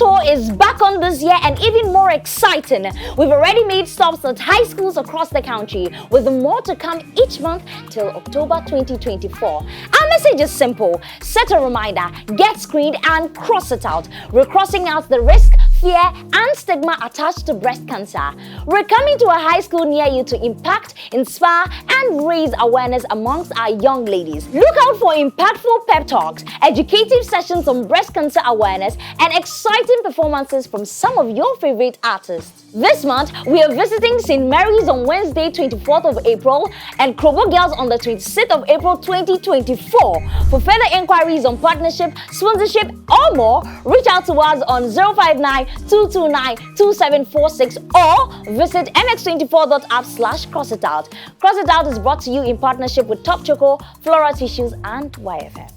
tour is back on this year and even more exciting. We've already made stops at high schools across the country, with more to come each month till October 2024. Our message is simple: set a reminder, get screened and cross it out. We're crossing out the risk, fear and stigma attached to breast cancer. We're coming to a high school near you to impact, inspire and raise awareness amongst our young ladies. Look out for impactful pep talks, educative sessions on breast cancer awareness and exciting performances from some of your favorite artists. This month, we are visiting St. Mary's on Wednesday 24th of April and Krobo Girls on the 26th of April 2024. For further inquiries on partnership, sponsorship or more, reach out to us on 059-229-2746 or visit mx24.app/CroxItOut. CroxItOut is brought to you in partnership with Top Choco, Flora Tissues and YFM.